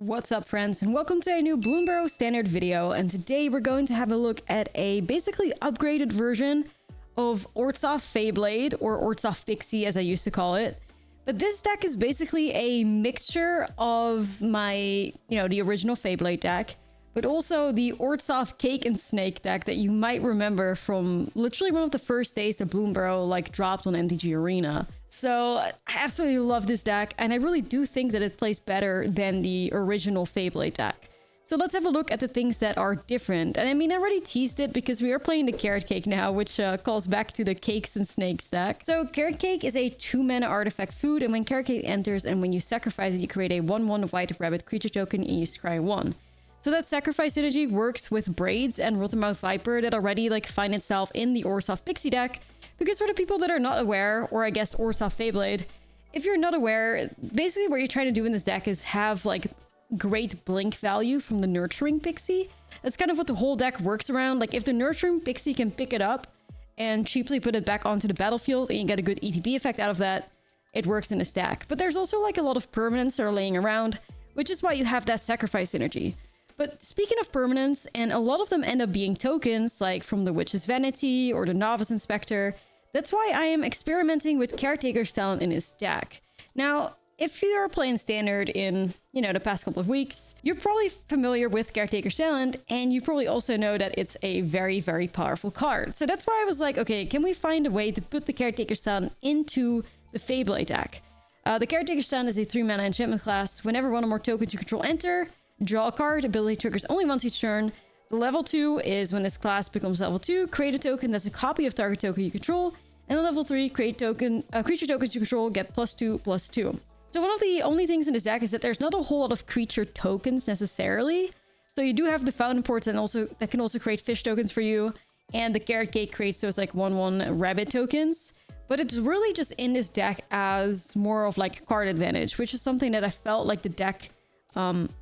What's up, friends, and welcome to a new Bloomburrow standard video. And today we're going to have a look at a basically upgraded version of Orzhov Fae Blade, or Orzhov Pixie as I used to call it. But this deck is basically a mixture of my, the original Fae Blade deck, but also the Orzhov Cake and Snake deck that you might remember from literally one of the first days that Bloomburrow dropped on MTG Arena. So I absolutely love this deck, and I really do think that it plays better than the original Fae Blade deck. So let's have a look at the things that are different. And I mean, I already teased it because we are playing the Carrot Cake now, which calls back to the Cakes and Snakes deck. So Carrot Cake is a 2-mana artifact food, and when Carrot Cake enters and when you sacrifice it, you create a 1/1 white rabbit creature token and you scry 1. So that sacrifice synergy works with Braids and Rottenmouth Viper that already find itself in the Orzhov Pixie deck. Because for the people that are not aware, or I guess Orzhov Fae Blade, if you're not aware, basically what you're trying to do in this deck is have great blink value from the Nurturing Pixie. That's kind of what the whole deck works around. If the Nurturing Pixie can pick it up and cheaply put it back onto the battlefield and you get a good ETB effect out of that, it works in this deck. But there's also a lot of permanents that are laying around, which is why you have that sacrifice synergy. But speaking of permanents, and a lot of them end up being tokens, like from the Witch's Vanity or the Novice Inspector, that's why I am experimenting with Caretaker's Talent in his deck. Now, if you are playing Standard in, the past couple of weeks, you're probably familiar with Caretaker's Talent, and you probably also know that it's a very, very powerful card. So that's why I was like, okay, can we find a way to put the Caretaker's Talent into the Fae Blade deck? The Caretaker's Talent is a 3-mana enchantment class. Whenever one or more tokens you control enter, draw a card. Ability triggers only once each turn. The level 2 is when this class becomes level 2, create a token that's a copy of target token you control. And the level 3, create creature tokens you control get +2/+2. So one of the only things in this deck is that there's not a whole lot of creature tokens necessarily. So you do have the Fountain Ports that can also create fish tokens for you. And the Carrot Cake creates those 1/1 rabbit tokens. But it's really just in this deck as more of card advantage, which is something that I felt like the deck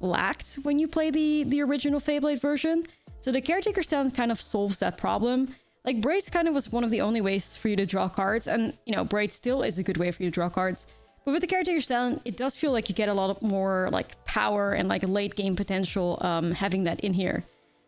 lacked when you play the original Fae Blade version. So the Caretaker's Talent kind of solves that problem. Braids kind of was one of the only ways for you to draw cards, and Braids still is a good way for you to draw cards. But with the Caretaker's Talent, it does feel like you get a lot of more power and late game potential having that in here.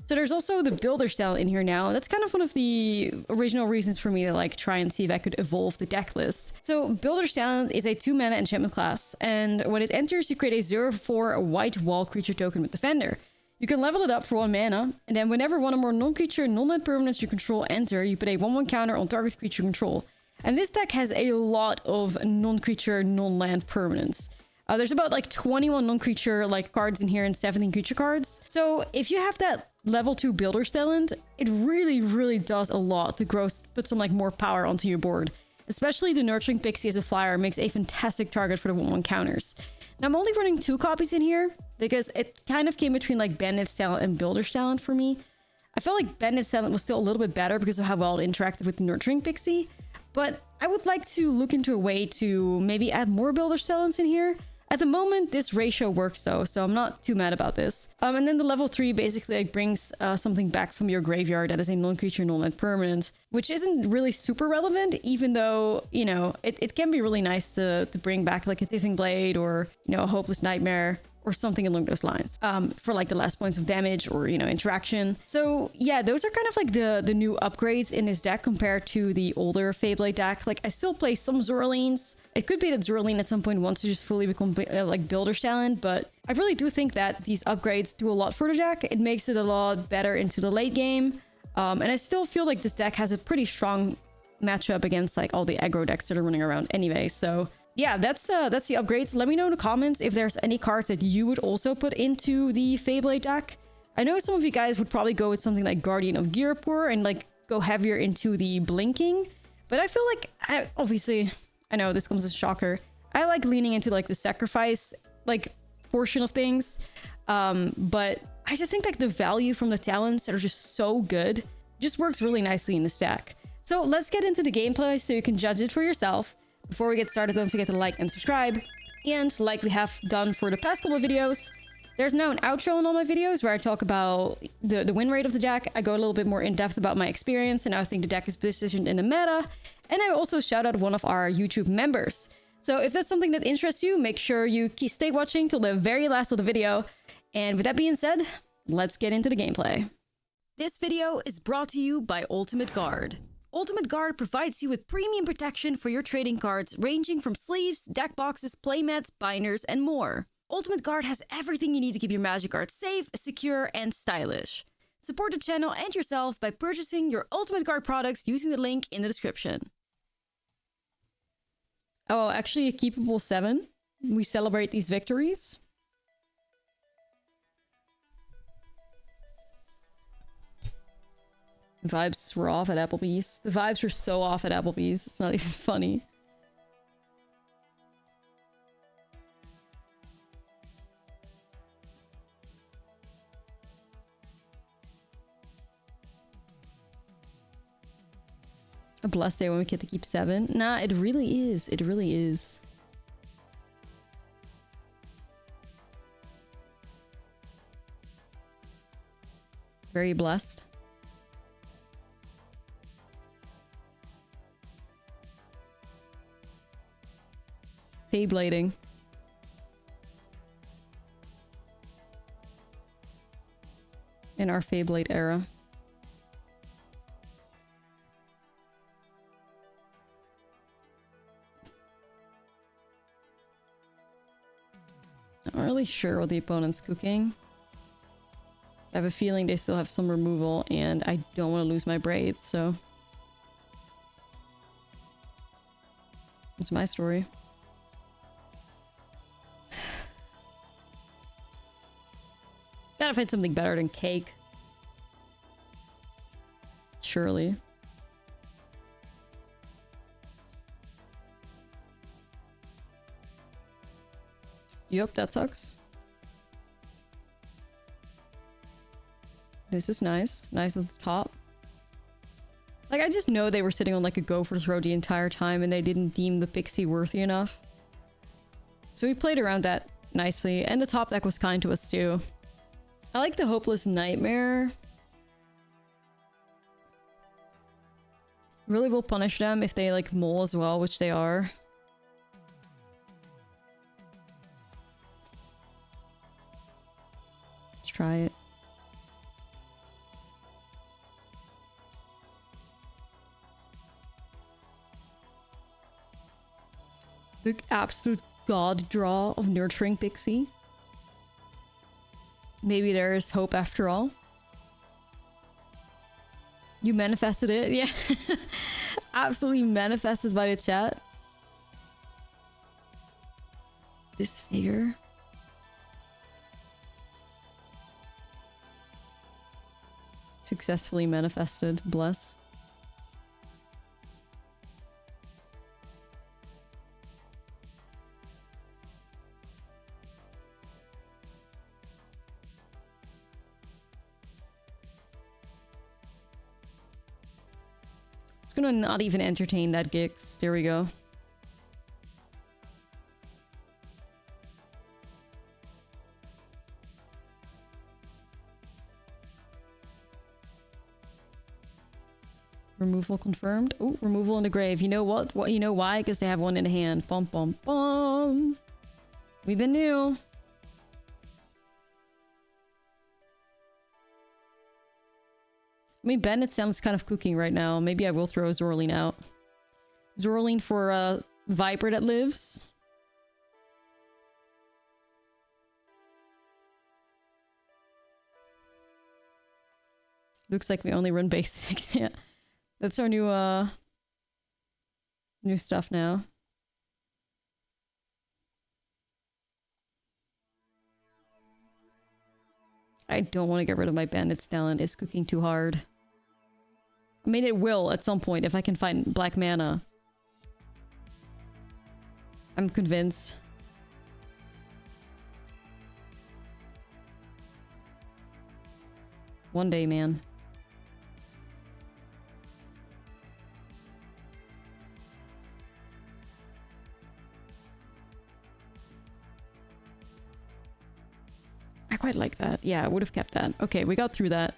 So there's also the Builder's Talent in here now. That's kind of one of the original reasons for me to try and see if I could evolve the deck list. So Builder's Talent is a 2-mana enchantment class, and when it enters, you create a 0/4 white wall creature token with Defender. You can level it up for 1 mana, and then whenever one or more non-creature, non-land permanents you control enter, you put a 1/1 counter on target creature control. And this deck has a lot of non-creature, non-land permanents. There's about 21 non-creature cards in here and 17 creature cards. So if you have that level 2 Builder's Talent, it really, really does a lot to put some more power onto your board. Especially the Nurturing Pixie as a flyer makes a fantastic target for the 1/1 counters. Now I'm only running 2 copies in here because it kind of came between Bandit's Talent and Builder's Talent for me. I felt like Bandit's Talent was still a little bit better because of how well it interacted with the Nurturing Pixie, but I would like to look into a way to maybe add more Builder's Talents in here. At the moment, this ratio works though, so I'm not too mad about this. And then the level 3 basically brings something back from your graveyard that is a non-creature, non-land permanent, which isn't really super relevant, even though, it can be really nice to bring back a Tithing Blade or, a Hopeless Nightmare or something along those lines for the last points of damage or, interaction. So yeah, those are kind of the new upgrades in this deck compared to the older Fae Blade deck. I still play some Zorlines. It could be that Zorline at some point wants to just fully become Builder's Talent, but I really do think that these upgrades do a lot for the deck. It makes it a lot better into the late game. And I still feel like this deck has a pretty strong matchup against all the aggro decks that are running around anyway. So yeah, that's the upgrades. Let me know in the comments if there's any cards that you would also put into the Fae Blade deck. I know some of you guys would probably go with something like Guardian of Ghirapur and go heavier into the blinking, but I feel obviously, I know this comes as a shocker, I like leaning into the sacrifice portion of things, but I just think the value from the talents that are just so good just works really nicely in this deck. So let's get into the gameplay so you can judge it for yourself. Before we get started, don't forget to like and subscribe. And like we have done for the past couple of videos, there's now an outro in all my videos where I talk about the win rate of the deck. I go a little bit more in depth about my experience and how I think the deck is positioned in the meta. And I also shout out one of our YouTube members. So if that's something that interests you, make sure you stay watching till the very last of the video. And with that being said, let's get into the gameplay. This video is brought to you by Ultimate Guard. Ultimate Guard provides you with premium protection for your trading cards, ranging from sleeves, deck boxes, playmats, binders, and more. Ultimate Guard has everything you need to keep your Magic cards safe, secure, and stylish. Support the channel and yourself by purchasing your Ultimate Guard products using the link in the description. Oh, actually a keepable 7. We celebrate these victories. Vibes were off at Applebee's. The vibes were so off at Applebee's, it's not even funny. A blessed day when we get to keep 7. Nah, it really is. It really is. Very blessed. Fae Blading. In our Fae Blade era. I'm not really sure what the opponent's cooking. I have a feeling they still have some removal, and I don't want to lose my braids, so... That's my story. Gotta find something better than cake. Surely. Yup, that sucks. This is nice. Nice at the top. Like, I just know they were sitting on like a go for throw the entire time and they didn't deem the Pixie worthy enough. So we played around that nicely, and the top deck was kind to us too. I like the Hopeless Nightmare. Really will punish them if they like mole as well, which they are. Let's try it. The absolute god draw of Nurturing Pixie. Maybe there is hope after all. You manifested it, yeah. Absolutely manifested by the chat. This figure. Successfully manifested, bless. It's gonna not even entertain that Gix. There we go. Removal confirmed. Oh, removal in the grave. You know what? You know why? Because they have one in the hand. Bum bum bum. We've been new. I mean, Bennett sounds kind of cooking right now. Maybe I will throw Zorleen out. Zorleen for Viper that lives. Looks like we only run basics. Yeah. That's our new new stuff now. I don't want to get rid of my Bandit's talent. It's cooking too hard. I mean, it will at some point if I can find black mana. I'm convinced. One day, man. I quite like that. Yeah, I would have kept that. Okay, we got through that.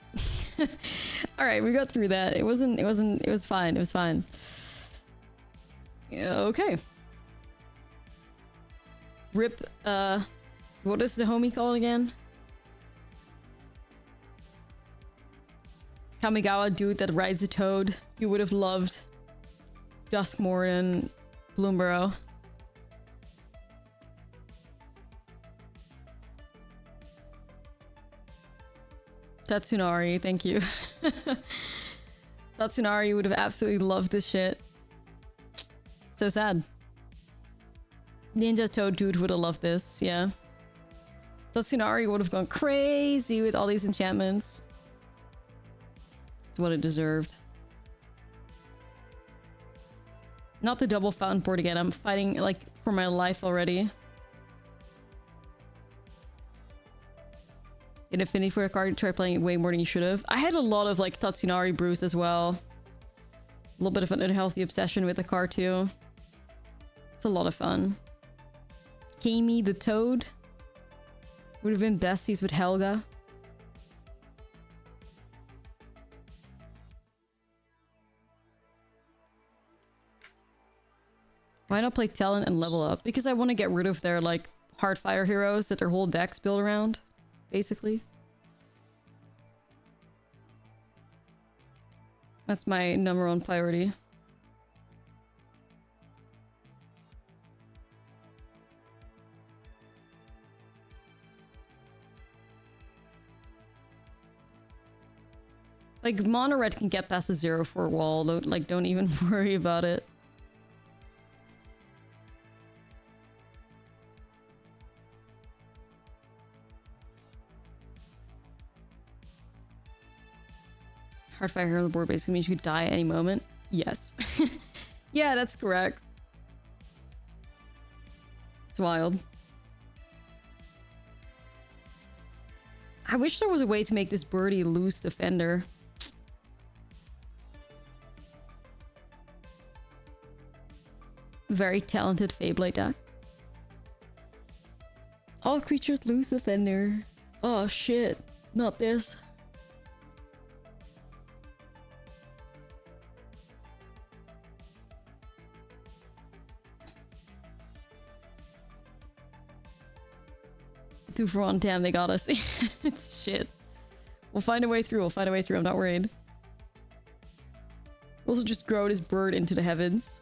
All right, we got through that. It was fine. It was fine. Yeah, okay. Rip, what is the homie called again? Kamigawa dude that rides a toad. You would have loved Duskmourn and Bloomborough. Tatsunari, thank you. Tatsunari would have absolutely loved this shit. So sad. Ninja Toad dude would have loved this, yeah. Tatsunari would have gone crazy with all these enchantments. It's what it deserved. Not the double fountain port again. I'm fighting, like, for my life already. In affinity for a card, try playing it way more than you should have. I had a lot of, like, Tatsunari brews as well. A little bit of an unhealthy obsession with the card, too. It's a lot of fun. Kami the Toad. Would have been besties with Helga. Why not play Talon and level up? Because I want to get rid of their, like, hardfire heroes that their whole deck's built around, basically. That's my number one priority. Like, mono red can get past a 0-4 wall. Don't even worry about it. Hardfire here on the board basically means you could die at any moment. Yes. Yeah, that's correct. It's wild. I wish there was a way to make this birdie lose defender. Very talented Fae Blade deck. All creatures lose defender. Oh shit. Not this. Two for one, damn, they got us. It's shit. We'll find a way through, I'm not worried. We'll also just grow this bird into the heavens.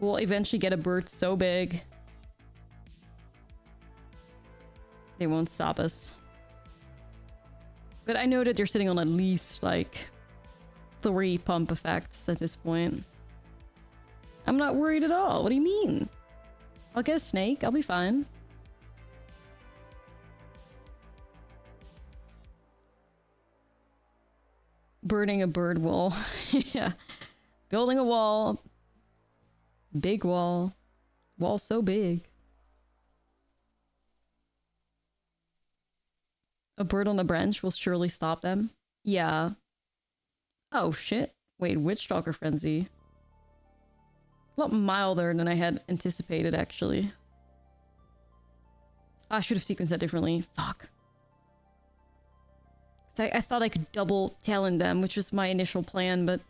We'll eventually get a bird so big they won't stop us. But I know that they're sitting on at least, like, 3 pump effects at this point. I'm not worried at all. What do you mean? I'll get a snake. I'll be fine. Burning a bird wall. Yeah. Building a wall. Big wall. Wall so big. A bird on the branch will surely stop them. Yeah. Oh shit. Wait, Witchstalker Frenzy. A lot milder than I had anticipated, actually. I should have sequenced that differently. Fuck. I thought I could double Talon them, which was my initial plan, but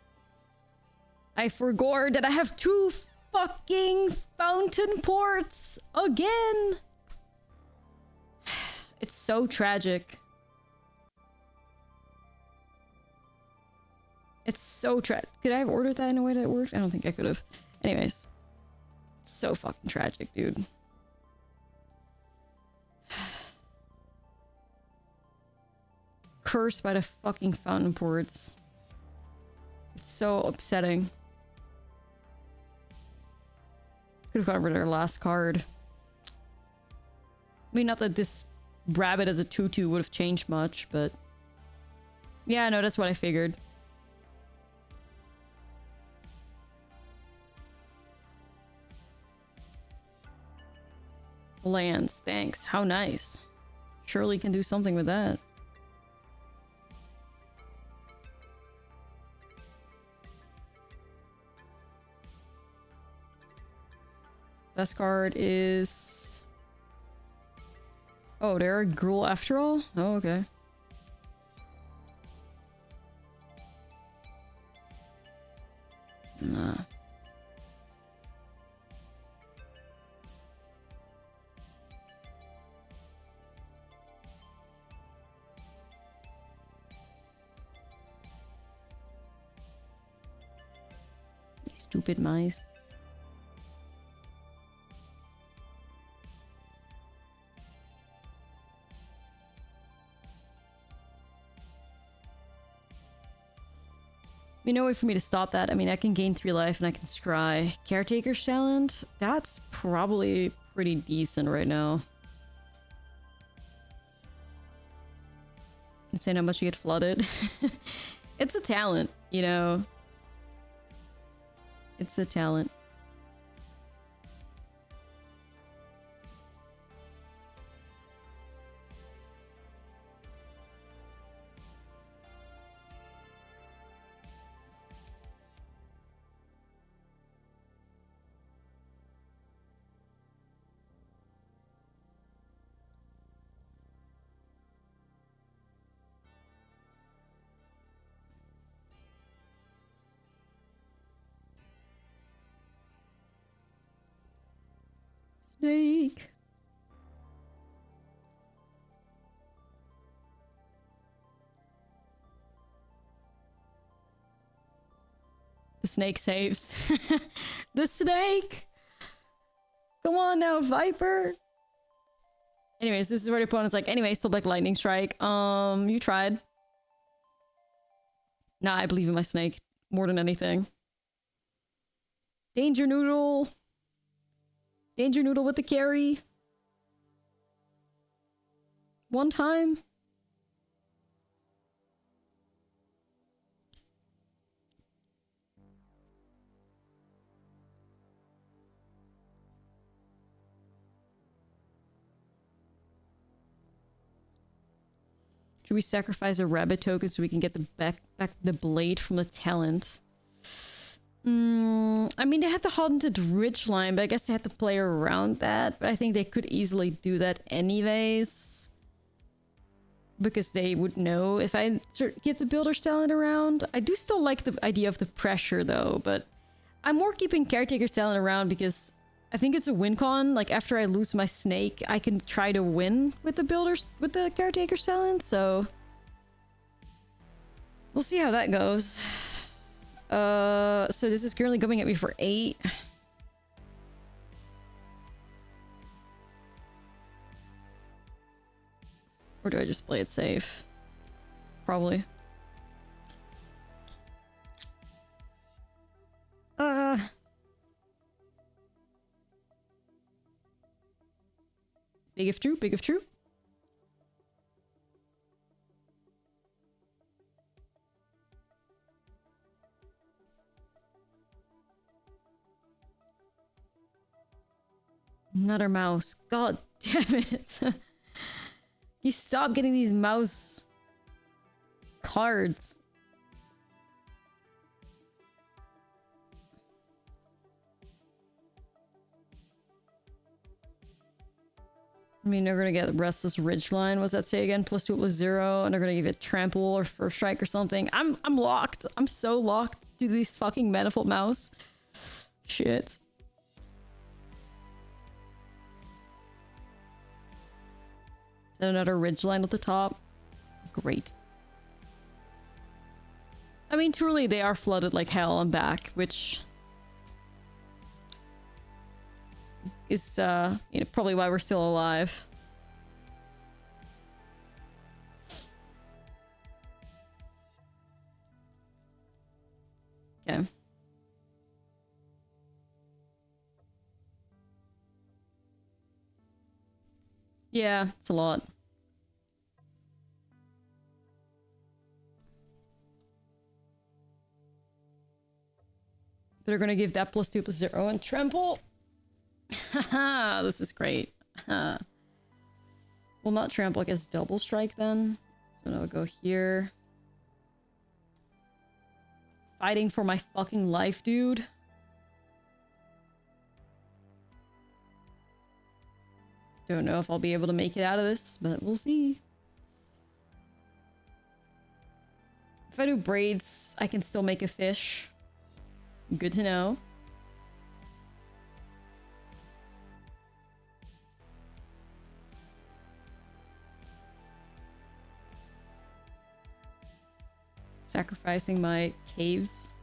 I forgot that I have 2 fucking fountain ports again. It's so tragic. It's so tragic. Could I have ordered that in a way that worked? I don't think I could have. Anyways, it's so fucking tragic, dude. Cursed by the fucking fountain ports. It's so upsetting. Could have gotten rid of our last card. I mean, not that this rabbit as a 2/2 would have changed much, but... Yeah, no, that's what I figured. Lands, thanks. How nice. Surely can do something with that. Best card is... Oh, they're a Gruul after all? Oh, okay. Nah. Stupid mice. No way for me to stop that. I mean, I can gain 3 life and I can scry. Caretaker's Talent? That's probably pretty decent right now. Insane how much you get flooded. It's a talent, you know. It's a talent. Snake. The snake saves. The snake! Come on now, Viper! Anyways, this is where the opponent's like, anyway, still like lightning strike. You tried. Nah, I believe in my snake. More than anything. Danger Noodle! Danger Noodle with the carry. One time. Should we sacrifice a rabbit token so we can get the back the blade from the talent? I mean, they had the haunted ridgeline, but I guess they had to play around that. But I think they could easily do that anyways, because they would know if I get the builder's talent around. I do still like the idea of the pressure though, but I'm more keeping caretaker's talent around because I think it's a win con. Like after I lose my snake, I can try to win with the caretaker's talent. So we'll see how that goes. So this is currently coming at me for 8. Or do I just play it safe? Probably. Big if true, big if true. Another mouse. God damn it. You stop getting these mouse cards. I mean, they're gonna get Restless Ridgeline. What's that say again? +2 + 0, and they're gonna give it Trample or First Strike or something. I'm locked. I'm so locked to these fucking Manifold Mouse. Shit. Another ridgeline at the top. Great. I mean, truly, they are flooded like hell and back, which is, you know, probably why we're still alive. Okay. Yeah, it's a lot. They're gonna give that +2 + 0 and trample. Haha, this is great. Well, not trample, I guess double strike then. So I'll go here. Fighting for my fucking life, dude. Don't know if I'll be able to make it out of this, but we'll see. If I do braids, I can still make a fish. Good to know. Sacrificing my caves.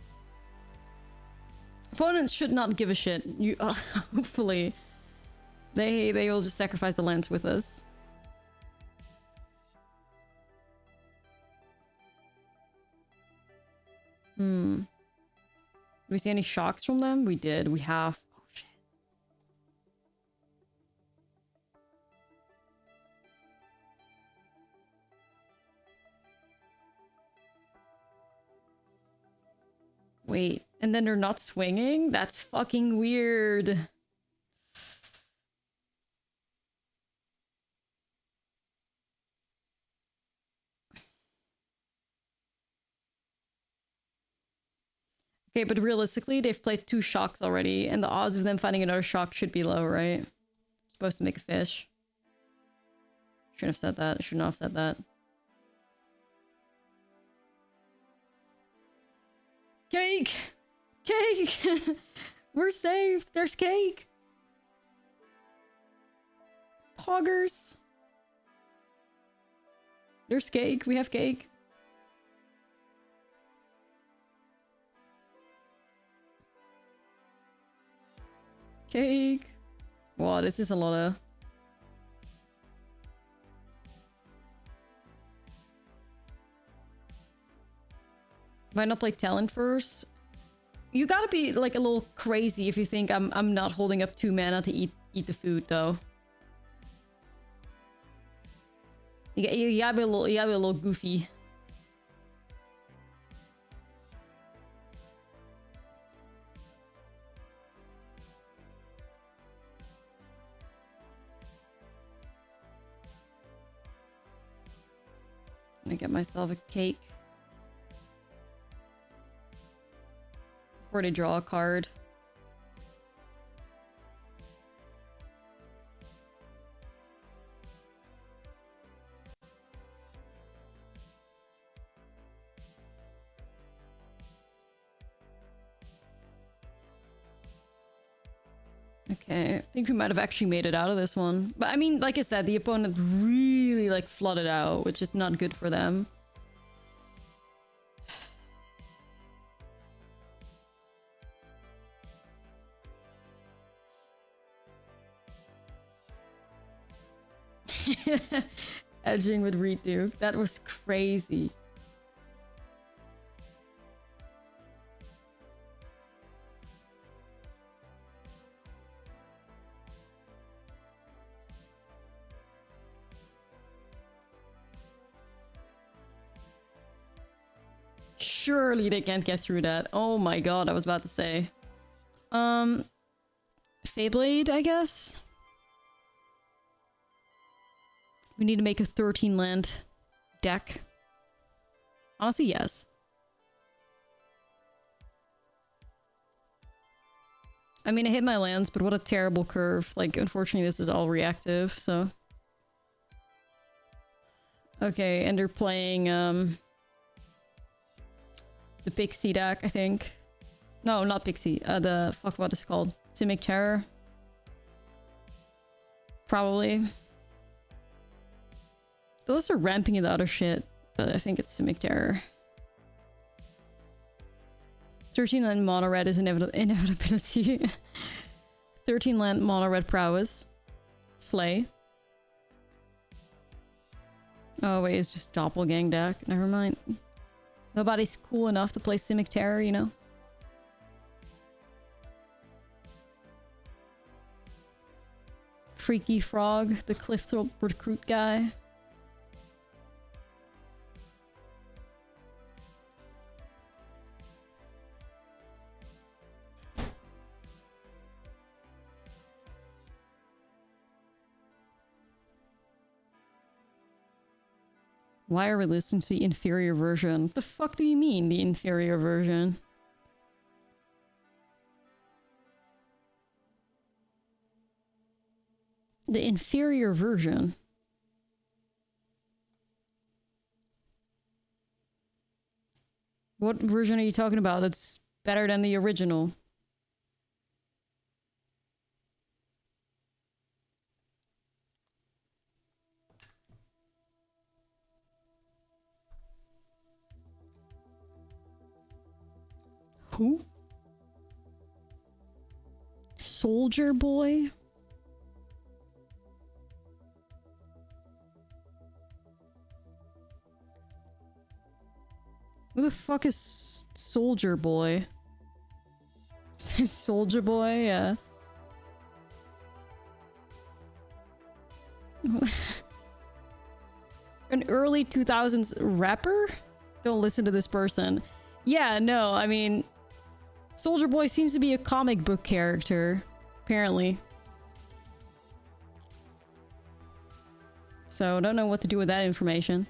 Opponents should not give a shit. You hopefully they will just sacrifice the lands with us. Hmm. Do we see any shocks from them? We did. We have. Oh shit. Wait, and then they're not swinging? That's fucking weird. Okay, but realistically, they've played 2 shocks already, and the odds of them finding another shock should be low, right? Supposed to make a fish. Shouldn't have said that. Should not have said that. Cake! Cake! We're safe! There's cake! Poggers! There's cake. We have cake. Cake. Wow, this is a lot of... Why not play Talon first? You gotta be like a little crazy if you think I'm not holding up 2 mana to eat the food though. You gotta be a little goofy. I'm gonna get myself a cake. Before they draw a card. Okay, I think we might have actually made it out of this one. But I mean, like I said, the opponent really like flooded out, which is not good for them. Edging with Reed Duke. That was crazy. Surely they can't get through that. Oh my god, I was about to say. Fae Blade, I guess? We need to make a 13 land deck. Honestly, yes. I mean, I hit my lands, but what a terrible curve. Like, unfortunately, this is all reactive, so... Okay, and they're playing, the Pixie deck, I think. No, not Pixie. The... Fuck, what is it called? Simic Terror? Probably. Those are ramping into other shit, but I think it's Simic Terror. 13 land mono red is inevitability. 13 land mono red prowess. Slay. Oh wait, it's just doppelgang deck. Never mind. Nobody's cool enough to play Simic Terror, you know? Freaky Frog, the Clifftop recruit guy. Why are we listening to the inferior version? What the fuck do you mean, the inferior version? The inferior version? What version are you talking about that's better than the original? Who? Soldier Boy? Who the fuck is Soldier Boy? Soldier Boy, yeah. An early 2000s rapper? Don't listen to this person. Yeah, no, I mean... Soldier Boy seems to be a comic book character, apparently. So, don't know what to do with that information.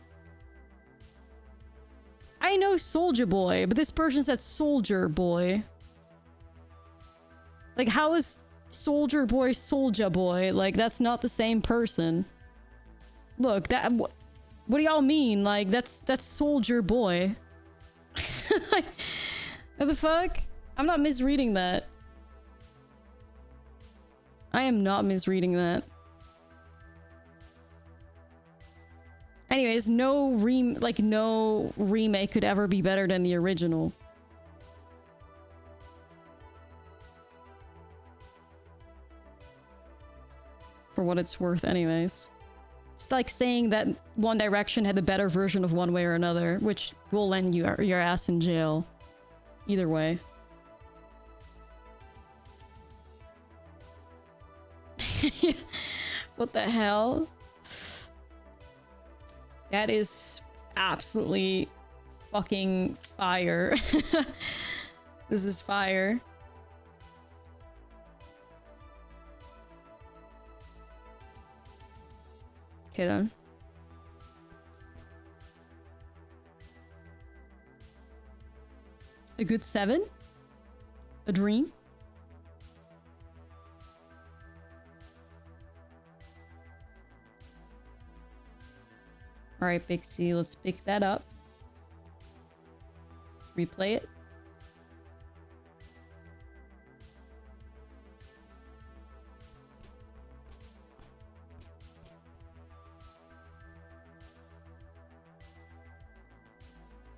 I know Soldier Boy, but this person said Soldier Boy. Like, how is Soldier Boy Soldier Boy? Like, that's not the same person. Look, that... What do y'all mean? Like, that's Soldier Boy. Like, what the fuck? I'm not misreading that. I am not misreading that. Anyways, no remake could ever be better than the original. For what it's worth, anyways. It's like saying that One Direction had a better version of one way or another, which will land your ass in jail. Either way. What the hell? That is absolutely fucking fire. This is fire. Okay then. A good 7? A dream? Alright, Pixie, let's pick that up. Replay it.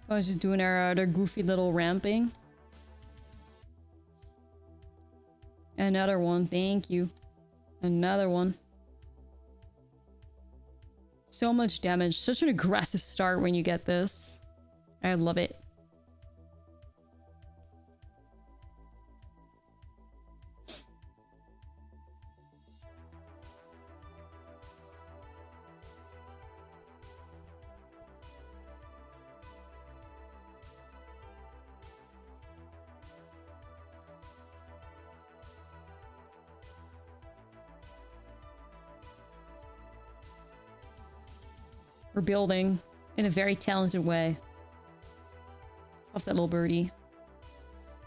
I was just doing our goofy little ramping. Another one, thank you. Another one. So much damage. Such an aggressive start when you get this. I love it. We're building in a very talented way. Off that little birdie.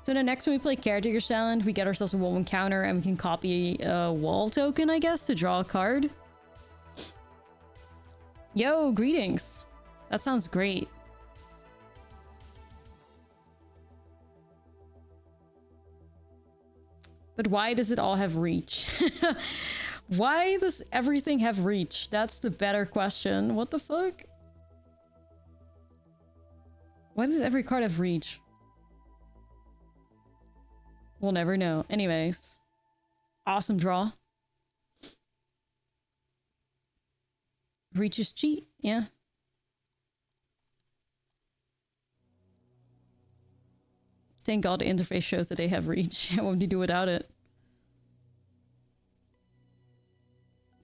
So the next time we play Caretaker's Challenge, we get ourselves a wall counter and we can copy a wall token, I guess, to draw a card. Yo, greetings. That sounds great. But why does it all have reach? Why does everything have reach? That's the better question. What the fuck? Why does every card have reach? We'll never know. Anyways. Awesome draw. Reach is cheat, yeah. Thank God the interface shows that they have reach. What would you do without it?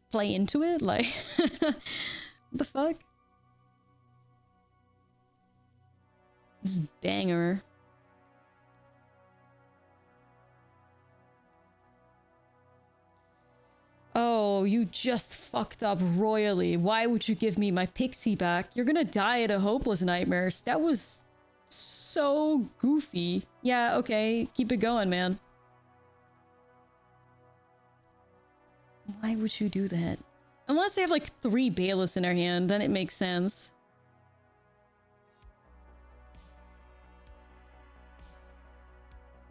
Play into it? Like, what the fuck? This is banger. Oh, you just fucked up royally. Why would you give me my pixie back? You're gonna die at a hopeless nightmares. That was so goofy. Yeah, okay. Keep it going, man. Why would you do that? Unless they have like 3 bailiffs in their hand, then it makes sense.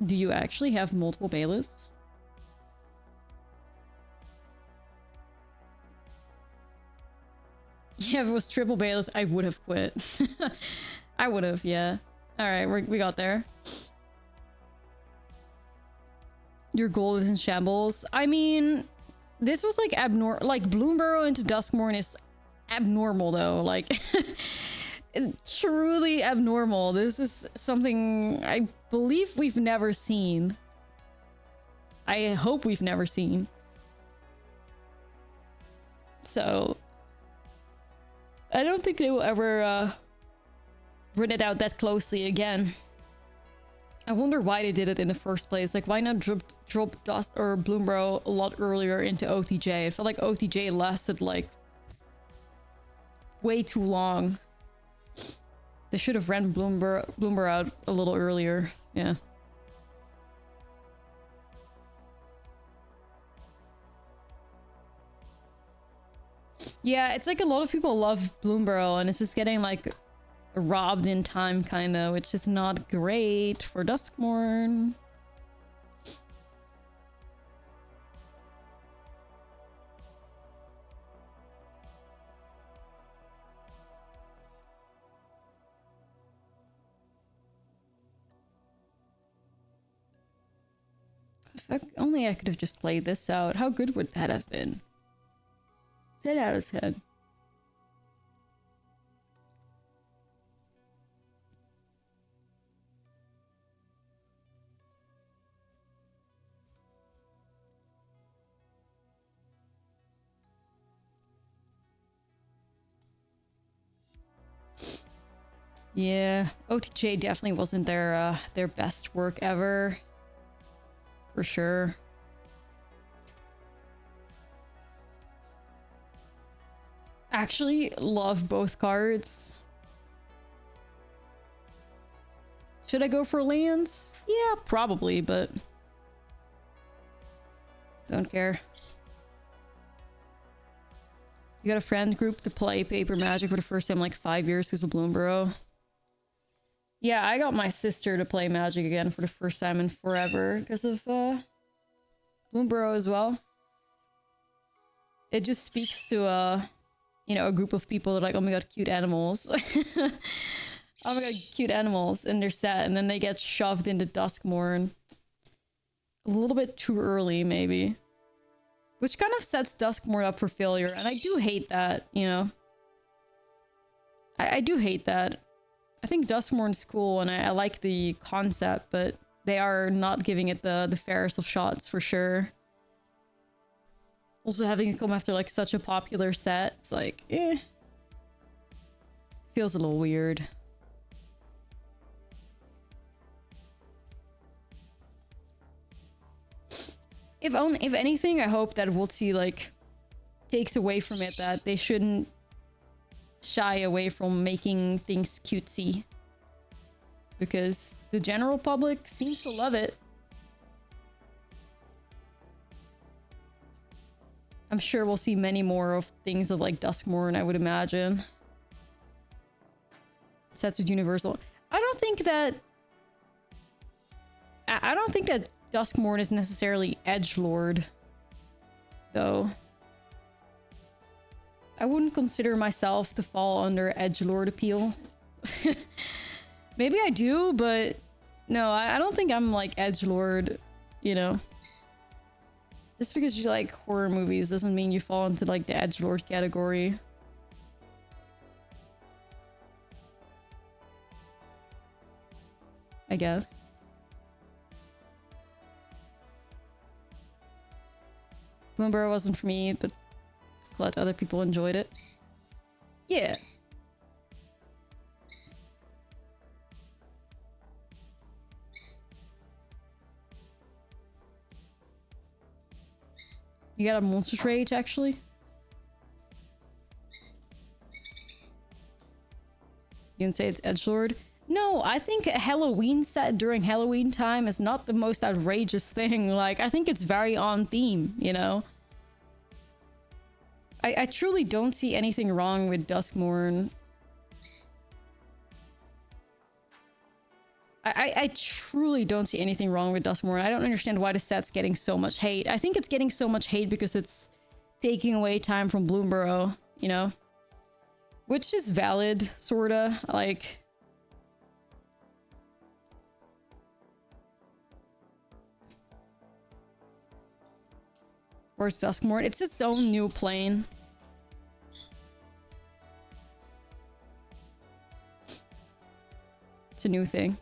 Do you actually have multiple bailiffs? Yeah, if it was triple bailiff, I would have quit. I would have, yeah. Alright, we got there. Your gold is in shambles. I mean, this was like abnormal. Like Bloomburrow into Duskmourn is abnormal though. Like truly abnormal. This is something I believe we've never seen. I hope we've never seen. So I don't think they will ever run it out that closely again. I wonder why they did it in the first place. Like, why not drop Dust or Bloomburrow a lot earlier into OTJ? It felt like OTJ lasted like way too long. They should have ran Bloomburrow out a little earlier. Yeah. Yeah, it's like a lot of people love Bloomburrow and it's just getting like robbed in time kind of, which is not great for Duskmourn. If only I could have just played this out. How good would that have been? 10 out of 10. Yeah, OTJ definitely wasn't their best work ever. For sure. Actually, love both cards. Should I go for lands? Yeah, probably, but don't care. You got a friend group to play Paper Magic for the first time in like 5 years because of Bloomburrow. Yeah, I got my sister to play Magic again for the first time in forever because of Bloomburrow as well. It just speaks to you know, a group of people that are like, oh my god, cute animals. Oh my god, cute animals in their set, and then they get shoved into Duskmourn a little bit too early, maybe. Which kind of sets Duskmourn up for failure, and I do hate that, you know. I do hate that. I think Duskmourn's cool, and I like the concept, but they are not giving it the fairest of shots, for sure. Also, having it come after, like, such a popular set, it's like, eh. Feels a little weird. If anything, I hope that we'll see, like, takes away from it that they shouldn't shy away from making things cutesy. Because the general public seems to love it. I'm sure we'll see many more of things of, like, Duskmourn, I would imagine. Sets with Universal. I don't think that Duskmourn is necessarily edgelord, though. I wouldn't consider myself to fall under edgelord appeal. Maybe I do, but no, I don't think I'm like edgelord, you know. Just because you like horror movies doesn't mean you fall into like the edgelord category. I guess. Bloomburrow wasn't for me, but glad other people enjoyed it. Yeah. You got a Monster's Rage, actually? You can say it's edgelord? No, I think a Halloween set during Halloween time is not the most outrageous thing. Like, I think it's very on theme, you know? I truly don't see anything wrong with Duskmourn. I truly don't see anything wrong with Duskmourn. I don't understand why the set's getting so much hate. I think it's getting so much hate because it's taking away time from Bloomburrow, you know? Which is valid, sorta. Like... Or Duskmourn. It's its own new plane. It's a new thing.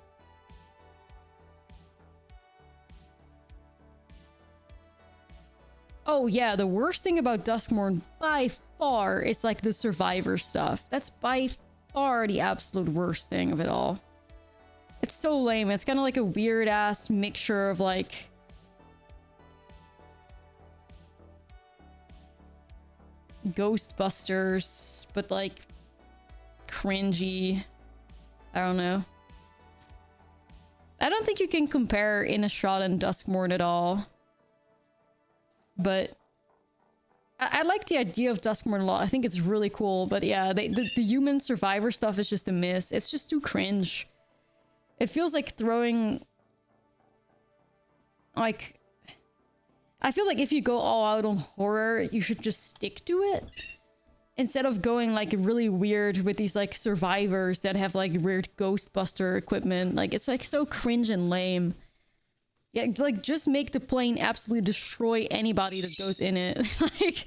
Oh yeah, the worst thing about Duskmourn by far is like the survivor stuff. That's by far the absolute worst thing of it all. It's so lame. It's kind of like a weird ass mixture of like Ghostbusters, but like cringy. I don't know. I don't think you can compare Innistrad and Duskmourn at all. But I like the idea of Duskmourn a lot. I think it's really cool. But yeah, the human survivor stuff is just a miss. It's just too cringe. It feels like throwing... Like... I feel like if you go all out on horror, you should just stick to it. Instead of going like really weird with these like survivors that have like weird Ghostbuster equipment. Like it's like so cringe and lame. Yeah, like just make the plane absolutely destroy anybody that goes in it. Like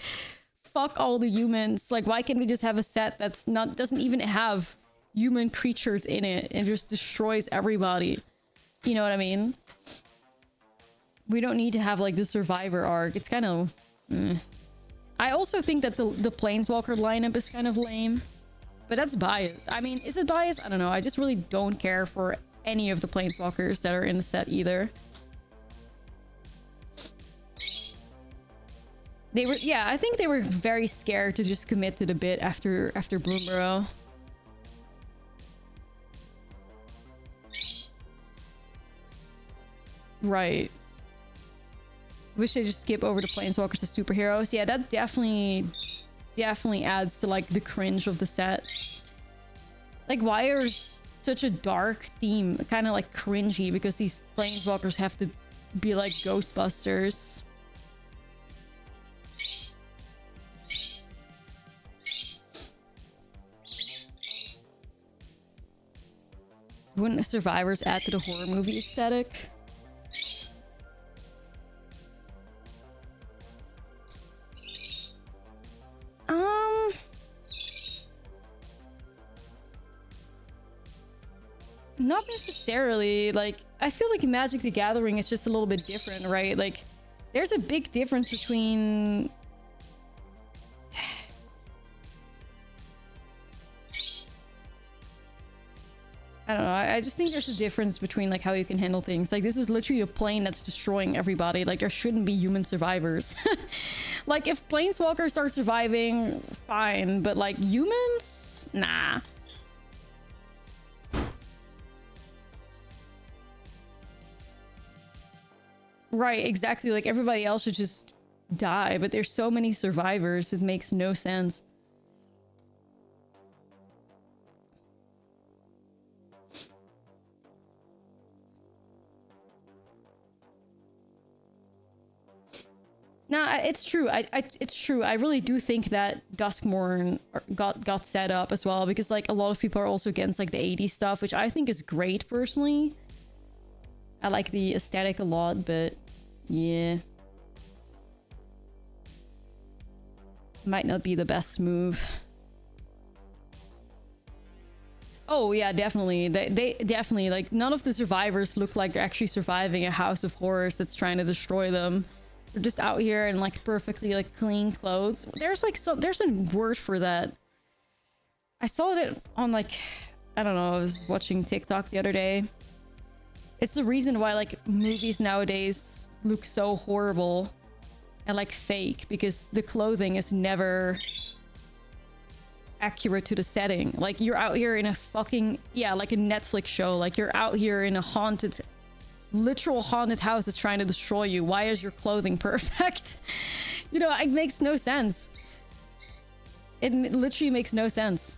fuck all the humans. Like why can't we just have a set that's not doesn't even have human creatures in it and just destroys everybody? You know what I mean? We don't need to have like the survivor arc. It's kind of I also think that the Planeswalker lineup is kind of lame. But that's biased. I mean, is it biased? I don't know. I just really don't care for any of the Planeswalkers that are in the set either. They were, yeah, I think they were very scared to just commit to the bit after Bloomburrow. Right. Wish they just skip over the Planeswalkers as superheroes. Yeah, that definitely adds to like the cringe of the set. Like, why is such a dark theme kind of like cringy because these Planeswalkers have to be like Ghostbusters? Wouldn't survivors add to the horror movie aesthetic? Not necessarily. Like, I feel like Magic the Gathering is just a little bit different, right? Like, there's a big difference between... I don't know. I just think there's a difference between like how you can handle things. Like this is literally a plane that's destroying everybody. Like there shouldn't be human survivors. Like if Planeswalkers start surviving, fine. But like humans? Nah. Right, exactly. Like everybody else should just die. But there's so many survivors. It makes no sense. Nah, it's true. It's true. I really do think that Duskmourn got set up as well because like a lot of people are also against like the 80s stuff, which I think is great personally. I like the aesthetic a lot, but yeah. Might not be the best move. Oh yeah, definitely. They definitely like none of the survivors look like they're actually surviving a house of horrors that's trying to destroy them. They're just out here in like perfectly like clean clothes. There's like there's a word for that. I saw it on like, I don't know, I was watching TikTok the other day. It's the reason why like movies nowadays look so horrible and like fake, because the clothing is never accurate to the setting. Like you're out here in a fucking, yeah, like a Netflix show. Like you're out here in a haunted, literal haunted house that's trying to destroy you. Why is your clothing perfect? You know, it makes no sense. It literally makes no sense.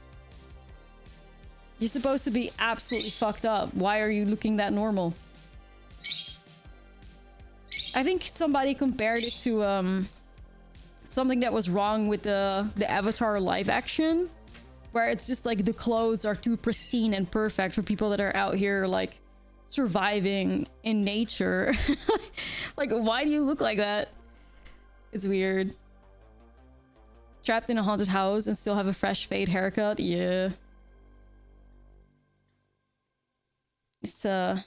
You're supposed to be absolutely fucked up. Why are you looking that normal? I think somebody compared it to something that was wrong with the Avatar live action, where it's just like the clothes are too pristine and perfect for people that are out here like surviving in nature. Like, why do you look like that? It's weird. Trapped in a haunted house and still have a fresh fade haircut. Yeah. It's a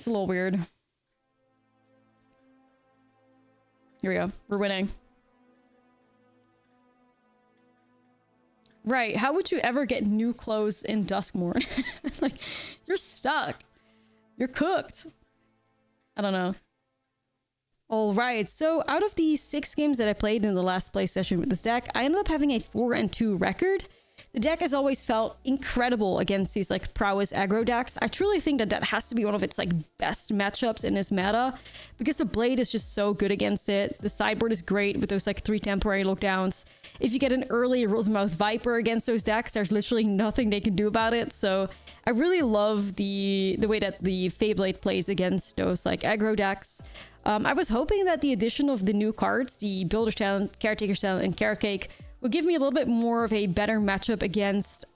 little weird. Here we go. We're winning. Right. How would you ever get new clothes in Duskmourn? Like, you're stuck. You're cooked. I don't know. All right. So out of the 6 games that I played in the last play session with this deck, I ended up having a 4-2 record. The deck has always felt incredible against these like prowess aggro decks. I truly think that that has to be one of its like best matchups in this meta because the Blade is just so good against it. The sideboard is great with those like 3 temporary lockdowns. If you get an early Rosemouth Viper against those decks, there's literally nothing they can do about it. So I really love the way that the Fae Blade plays against those like aggro decks. I was hoping that the addition of the new cards, the Builder's Talent, Caretaker's Talent, and Carrot Cake, would give me a little bit more of a better matchup against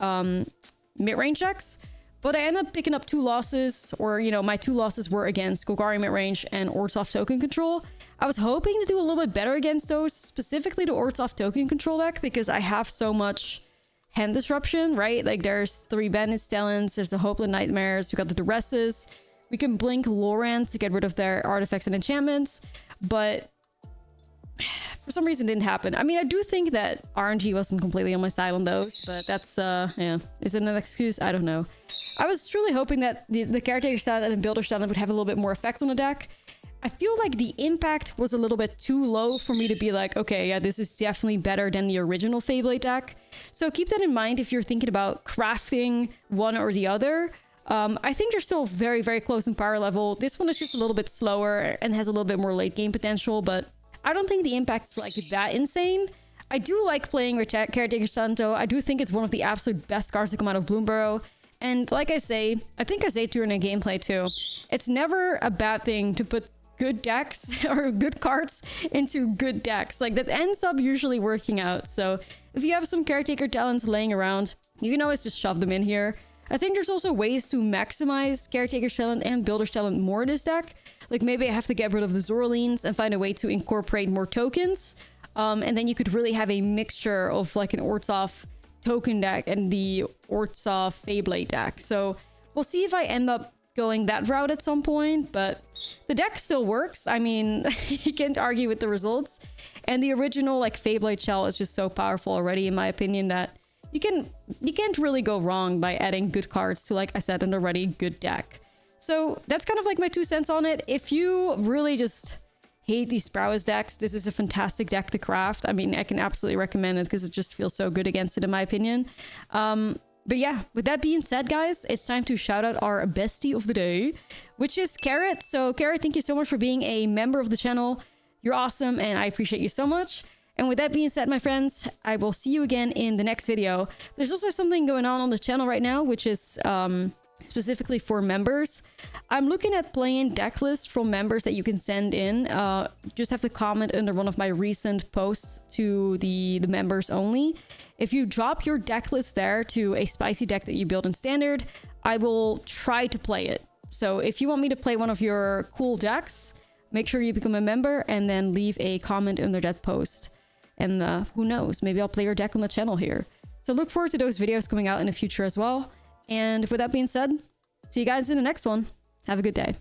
mid-range decks. But I ended up picking up 2 losses, or, you know, my 2 losses were against Golgari mid-range and Orzhov Token Control. I was hoping to do a little bit better against those, specifically the Orzhov Token Control deck, because I have so much hand disruption, right? Like, there's 3 Bandit Stallions, there's the Hopeland Nightmares, we got the Duresses. We can blink Lorans to get rid of their artifacts and enchantments, but for some reason it didn't happen. I mean, I do think that RNG wasn't completely on my side on those, but that's, yeah. Is it an excuse? I don't know. I was truly hoping that the Caretaker's Talent and Builder's Talent would have a little bit more effect on the deck. I feel like the impact was a little bit too low for me to be like, okay, yeah, this is definitely better than the original Fae Blade deck. So keep that in mind if you're thinking about crafting one or the other. I think they're still very, very close in power level. This one is just a little bit slower and has a little bit more late game potential, but I don't think the impact's like that insane. I do like playing with Caretaker's Talent though. I do think it's one of the absolute best cards to come out of Bloomburrow. And like I say, I think I say it during a gameplay too, it's never a bad thing to put good decks or good cards into good decks. Like, that ends up usually working out. So if you have some Caretaker Talents laying around, you can always just shove them in here. I think there's also ways to maximize Caretaker's Talent and Builder's Talent more in this deck. Like, maybe I have to get rid of the Zorlines and find a way to incorporate more tokens. And then you could really have a mixture of like an Orzhov token deck and the Orzhov Fae Blade deck. So we'll see if I end up going that route at some point, but the deck still works. I mean, you can't argue with the results. And the original like Fae Blade shell is just so powerful already, in my opinion, that you can't really go wrong by adding good cards to, like I said, an already good deck. So that's kind of like my 2 cents on it. If you really just hate these prowess decks, this is a fantastic deck to craft. I mean, I can absolutely recommend it because it just feels so good against it, in my opinion. But yeah, with that being said, guys, it's time to shout out our bestie of the day, which is Carrot. So Carrot, thank you so much for being a member of the channel. You're awesome, and I appreciate you so much. And with that being said, my friends, I will see you again in the next video. There's also something going on the channel right now, which is specifically for members. I'm looking at playing deck lists from members that you can send in. Just have to comment under one of my recent posts to the members only. If you drop your deck list there to a spicy deck that you build in Standard, I will try to play it. So if you want me to play one of your cool decks, make sure you become a member and then leave a comment under that post. And who knows, maybe I'll play your deck on the channel here. So look forward to those videos coming out in the future as well. And with that being said, see you guys in the next one. Have a good day.